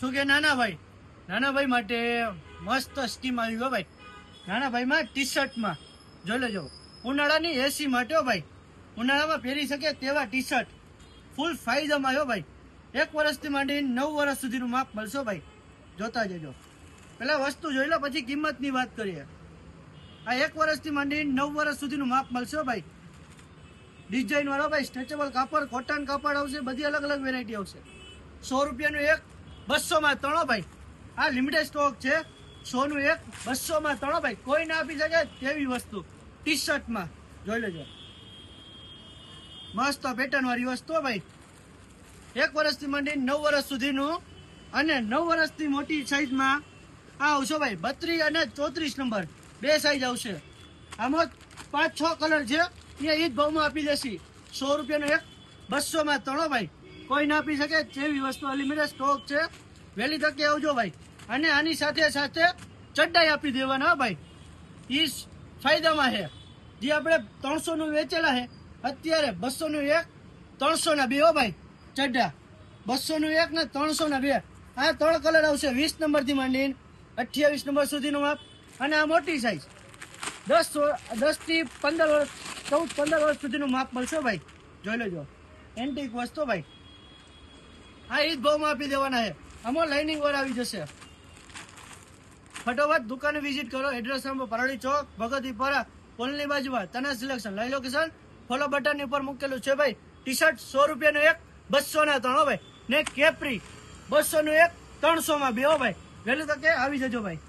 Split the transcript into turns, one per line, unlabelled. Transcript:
શું કે નાના ભાઈ માટે મસ્ત સ્કીમ આવી ગયો ભાઈ. નાના ભાઈમાં ટી શર્ટમાં જોઈ લેજો, ઉનાળાની એસી માટે હો ભાઈ. ઉનાળામાં પહેરી શકે તેવા ટી શર્ટ ફૂલ ફાયદામાં આવ્યો ભાઈ. 1 વર્ષથી માંડીને 9 વર્ષ સુધીનું માપ મળશો ભાઈ. જોતા જજો. પેલા વસ્તુ જોઈ લો પછી કિંમતની વાત કરીએ. આ 1 વર્ષથી માંડીને 9 વર્ષ સુધીનું માપ મળશે ભાઈ. ડિઝાઇન વાળો ભાઈ, સ્ટ્રેચેબલ કાપડ, કોટન કાપડ આવશે, બધી અલગ અલગ વેરાયટી આવશે. 100 રૂપિયાનું એક, 200માં 3 ભાઈ. આ લિમિટેડ સ્ટોક છે. 100 નું એક, 200માં 3 ભાઈ. કોઈ ના આપી શકે તેવી વસ્તુ ટી શર્ટમાં જોઈ લેજો. મસ્ત પેટર્ન વાળી વસ્તુ ભાઈ. 1 વર્ષથી માંડીને 9 વર્ષ સુધીનું અને 9 વર્ષથી મોટી સાઈઝમાં આ આવશે ભાઈ. 32 અને 34 નંબર 2 સાઈઝ આવશે. આમાં 5-6 કલર છે. એ જ ભાવમાં આપી દેશે. 100 રૂપિયાનું એક, 200માં 3 ભાઈ. કોઈ ના આપી શકે જેવી વસ્તુ અનલિમિટેડ સ્ટોક છે. વહેલી તકે આવજો ભાઈ. અને આની સાથે સાથે ચડ્ડાઈ આપી દેવાના ભાઈ. એ ફાયદામાં છે. જે આપણે 300 નું વેચેલા છે અત્યારે 200 નું એક, 300 ના 2 હો ભાઈ. ચડ્ડા 200 નું એક ને 300 ના 2. આ 3 કલર આવશે. 20 નંબર થી માંડીને 28 નંબર સુધીનું માપ. અને આ મોટી સાઈઝ 10 થી 15 વર્ષ, 14-15 વર્ષ સુધીનું માપ મળશે ભાઈ. જોઈ લેજો. એન્ટિક વસ્તુ ભાઈ. આ એ જ ભાવમાં આપી દેવાના છે. આમાં લાઇનિંગ વાર આવી જશે. ફટોફટ દુકાને વિઝિટ કરો. એડ્રેસ નંબર પરળી ચોક, ભગતપરા, કોલની બાજુમાં તના selection. Live location follow button ઉપર મૂકેલું છે ભાઈ. ટી શર્ટ 100 રૂપિયાનું એક, 200ના 3 ભાઈ. ને કેપ્રી 200 નું એક, 300માં 2 ભાઈ. વહેલી તકે આવી જજો ભાઈ.